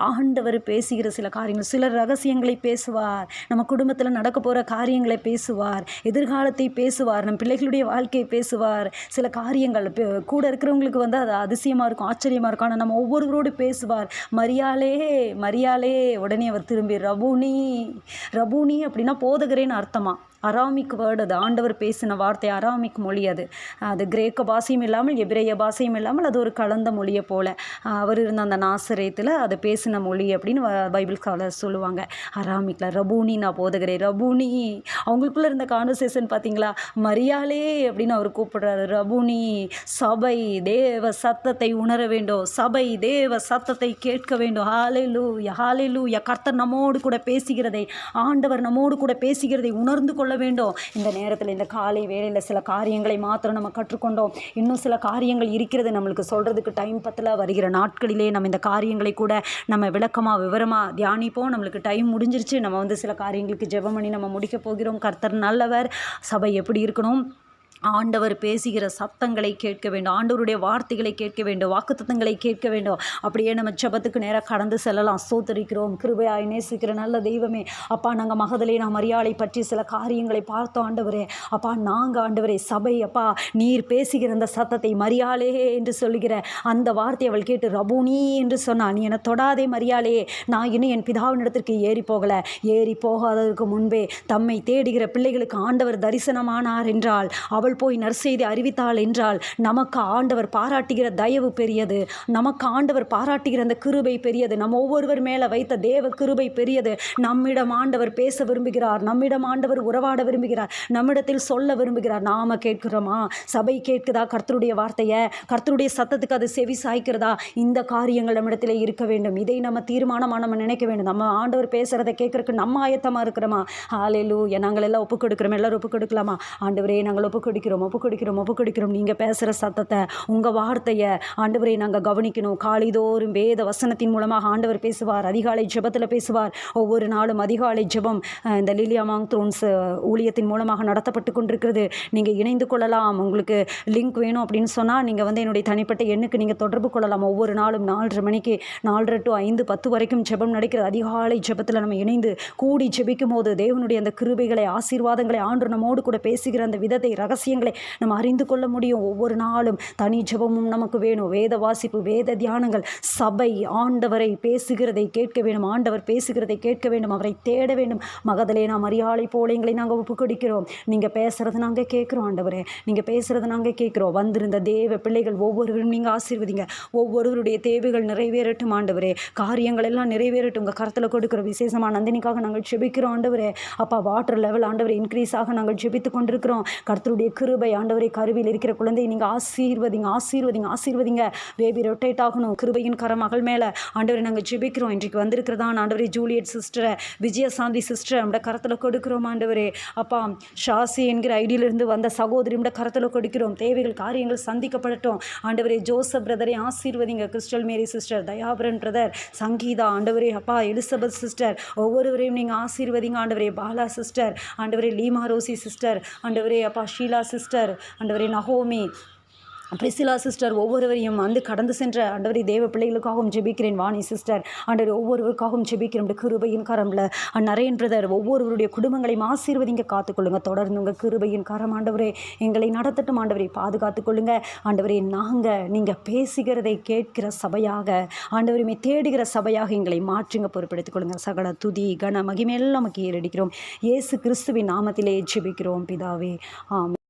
ஆண்டவர் பேசுகிற சில காரியங்கள், சில ரகசியங்களை பேசுவார், நம்ம குடும்பத்தில் நடக்க போகிற காரியங்களை பேசுவார், எதிர்காலத்தை பேசுவார், நம் பிள்ளைகளுடைய வாழ்க்கையை பேசுவார். சில காரியங்கள் கூட இருக்கிறவங்களுக்கு வந்து அது அதிசயமாக இருக்கும், ஆச்சரியமாக இருக்கும். ஆனால் நம்ம ஒவ்வொருவரோடு பேசுவார். மரியாளே மரியாளே, உடனே அவர் திரும்பி ரபூனி ரபூனி அப்படின்னா போதகரேன்னு அர்த்தமா. அராமிக் வேர்டு அது. ஆண்டவர் பேசின வார்த்தை அராமிக் மொழி. அது கிரேக்க பாஷையும் இல்லாமல் எபிரேய பாஷையும் இல்லாமல் அது ஒரு கலந்த மொழியை போல் அவர் இருந்த அந்த நாசரேத்தில் அது பேசின மொழி அப்படின்னு பைபிள் ஸ்காலர் சொல்லுவாங்க. அராமிக்கில் ரபூனி, நான் போதகரே ரபூனி. அவங்களுக்குள்ளே இருந்த கான்வர்சேஷன் பார்த்தீங்களா, மரியாளே அப்படின்னு அவர் கூப்பிடுறாரு, ரபூனி. சபை தேவ சத்தத்தை உணர வேண்டும், சபை தேவ சத்தத்தை கேட்க வேண்டும். ஹல்லேலூயா ஹல்லேலூயா. கர்த்தர் நம்மோடு கூட பேசுகிறதை, ஆண்டவர் நம்மோடு கூட பேசுகிறதை உணர்ந்து கொள்ள வேண்டும். இந்த நேரத்தில் இந்த காலை வேளையில் சில காரியங்களை மாத்திரம் நம்ம கற்றுக்கொண்டோம். இன்னும் சில காரியங்கள் இருக்கிறது நம்மளுக்கு சொல்கிறதுக்கு டைம் பத்தல. வருகிற நாட்களிலே நம்ம இந்த காரியங்களை கூட நம்ம விளக்கமாக விவரமாக தியானிப்போம். நம்மளுக்கு டைம் முடிஞ்சிருச்சு. நம்ம வந்து சில காரியங்களுக்கு ஜெபம் பண்ணி நம்ம முடிக்க போகிறோம். கர்த்தர் நல்லவர். சபை எப்படி இருக்கணும், ஆண்டவர் பேசுகிற சத்தங்களை கேட்க வேண்டும். ஆண்டவருடைய வார்த்தைகளை கேட்க வேண்டும். வாக்குத்தத்தங்களை கேட்க வேண்டும். அப்படியே நம்ம ஜெபத்துக்கு நேராக கடந்து செல்லலாம். ஸ்தோத்திரிக்கிறோம். கிருபையாய் நேசிக்கிற நல்ல தெய்வமே, அப்பா நாங்கள் மகதலேனா மரியாளை பற்றி சில காரியங்களை பார்த்தோம் ஆண்டவரே. அப்பா நாங்கள் ஆண்டவரே சபை அப்பா நீர் பேசுகிற அந்த சத்தத்தை மரியாளே என்று சொல்லுகிற அந்த வார்த்தையை அவள் கேட்டு ரபூனி என்று சொன்னா, நீ என்னை தொடாதே மரியாளே, நான் இன்னும் என் பிதாவினிடத்திற்கு ஏறி போகலை. ஏறி போகாததற்கு முன்பே தம்மை தேடுகிற பிள்ளைகளுக்கு ஆண்டவர் தரிசனமானார் என்றால், அவள் போய் நற்செய்தி அறிவித்தாள் என்றால், நமக்கு ஆண்டவர் பாராட்டுகிற தயவு பெரியது. நமக்கு ஆண்டவர் பாராட்டுகிற அந்த கிருபை பெரியது. நம்ம ஒவ்வொருவர் மேலே வைத்த தேவ கிருபை பெரியது. நம்மிடம் ஆண்டவர் பேச விரும்புகிறார். நம்மிடம் ஆண்டவர் உறவாட விரும்புகிறார். நம்மிடத்தில் சொல்ல விரும்புகிறார். நாம கேட்கிறோமா? சபை கேட்குதா கர்த்தருடைய வார்த்தையை? கர்த்தருடைய சத்தத்துக்கு அது செவி சாய்க்கிறதா? இந்த காரியங்கள் நம்மிடத்தில் இருக்க வேண்டும். இதை நம்ம தீர்மானமாக நம்ம நினைக்க வேண்டும். நம்ம ஆண்டவர் பேசுகிறத கேட்கறதுக்கு நம்ம ஆயத்தமாக இருக்கிறோமா? ஹல்லேலூயா. நாங்கள் எல்லாம் ஒப்புக் கொடுக்குறோம். எல்லாரும் ஒப்புக் கொடுக்கலாமா? ஆண்டவரே நாங்கள் ஒப்புக் கொடுக்கிறோம். நீங்கள் பேசுகிற சத்தத்தை, உங்கள் வார்த்தையை ஆண்டவரே நாங்கள் கவனிக்கணும். காலைதோறும் வேத வசனத்தின் மூலமாக ஆண்டவர் பேசுவார். அதிகாலை ஜெபத்தில் பேசுவார். ஒவ்வொரு நாளும் அதிகாலை ஜெபம் இந்த லிலியா மாங் த்ரோன்ஸ் ஊழியத்தின் மூலமாக நடத்தப்பட்டு கொண்டிருக்கிறது. நீங்கள் இணைந்து கொள்ளலாம். உங்களுக்கு லிங்க் வேணும் அப்படின்னு சொன்னால் நீங்கள் என்னுடைய தனிப்பட்ட எண்ணுக்கு நீங்கள் தொடர்பு கொள்ளலாம். ஒவ்வொரு நாளும் 4:30 மணிக்கு 4:30 to 5:10 வரைக்கும் ஜெபம் நடக்கிறது. அதிகாலை ஜெபத்தில் நம்ம இணைந்து கூடி ஜெபிக்கும் போது தேவனுடைய அந்த கிருபைகளை, ஆசீர்வாதங்களை, ஆண்டு நம்மோடு கூட பேசுகிற அந்த விதத்தை, ரகசியங்களை நம்ம அறிந்து கொள்ள முடியும். ஒவ்வொரு நாளும் தனி ஜெபமும் நமக்கு வேணும். வேத வாசிப்பு, வேத தியானங்கள். சபை ஆண்டவரை பேசுகிறதை கேட்க வேண்டும். ஆண்டவர் பேசுகிறதை கேட்க வேண்டும். அவரை தேட வேண்டும். மகதலேனா மரியாளை போல எங்களை நாங்கள் ஒப்புக் கொடுக்கிறோம். நீங்கள் பேசுறது நாங்கள் கேட்குறோம் ஆண்டவரே. நீங்கள் பேசுறது நாங்கள் கேட்குறோம். வந்திருந்த தேவ பிள்ளைகள் ஒவ்வொருவரும் நீங்கள் ஆசீர்வதிங்க. ஒவ்வொருவருடைய தேவைகள் நிறைவேறட்டும் ஆண்டவரே. காரியங்கள் எல்லாம் நிறைவேறட்டும். உங்கள் கருத்தில் கொடுக்குறோம். விசேஷமாக நந்தினிக்காக நாங்கள் ஜெபிக்கிறோம் ஆண்டவரே. அப்பா வாட்டர் லெவல் ஆண்டவரை இன்க்ரீஸ் ஆக நாங்கள் ஜெபித்து கொண்டிருக்கிறோம். கர்த்தருடைய கிருபை ஆண்டவரை, கருவில் இருக்கிற குழந்தையை நீங்கள் ஆசீர்வதிங்க. பேபி ரொட்டேட் ஆகணும். கிருபையின் கரம் மகள் மேலே ஆண்டவரை நாங்கள் ஜெபிக்கிறோம். இன்றைக்கு வந்திருக்கிறதான் ஆண்டவரே ஜூலியட் சிஸ்டரை, விஜயசாந்தி சிஸ்டரை நம்மட கரத்தில் கொடுக்கிறோம் ஆண்டவரே. அப்பா ஷாசி என்கிற ஐடியிலிருந்து வந்த சகோதரி நம்மட கரத்தில் கொடுக்கிறோம். தேவைகள், காரியங்கள் சந்திக்கப்படட்டும் ஆண்டவரே. ஜோசப் பிரதரை ஆசீர்வதிங்க. Crystal Mary sister, Thayaparan brother, Sangeetha ஆண்டவரே, அப்பா எலிசபெத் சிஸ்டர், ஒவ்வொருவரையும் நீங்கள் ஆசீர்வதிங்க ஆண்டவரே. பாலா சிஸ்டர் ஆண்டவரே, லீமா ரோசி சிஸ்டர் ஆண்டவரே, அப்பா ஷீலா சிஸ்டர் ஆண்டவரே, நகோமி, பிரிசிலா சிஸ்டர், ஒவ்வொருவரையும் கடந்து சென்ற ஆண்டவரே தேவ பிள்ளைகளுக்காகவும் ஜெபிக்கிறேன். வாணி சிஸ்டர் ஆண்டவரே, ஒவ்வொருவருக்காகவும் ஜெபிக்கிறேன். கிருபையின் கரம்ல நரேன் பிரதர், ஒவ்வொருவருடைய குடும்பங்களையும் ஆசீர்வதிங்க, காத்துக்கொள்ளுங்க. தொடர்ந்து உங்கள் கிருபையின் கரம் ஆண்டவரே எங்களை நடத்தட்டும் ஆண்டவரை. பாதுகாத்துக்கொள்ளுங்க ஆண்டவரே. நீங்கள் பேசுகிறதை கேட்கிற சபையாக ஆண்டவரையுமே தேடுகிற சபையாக எங்களை மாற்றுங்க, பொறுப்பெடுத்துக் கொள்ளுங்க. சகல துதி கன மகிமையெல்லாம் நமக்கு ஏறடிக்கிறோம். இயேசு கிறிஸ்துவின் நாமத்திலே ஜெபிக்கிறோம் பிதாவே. ஆமென்.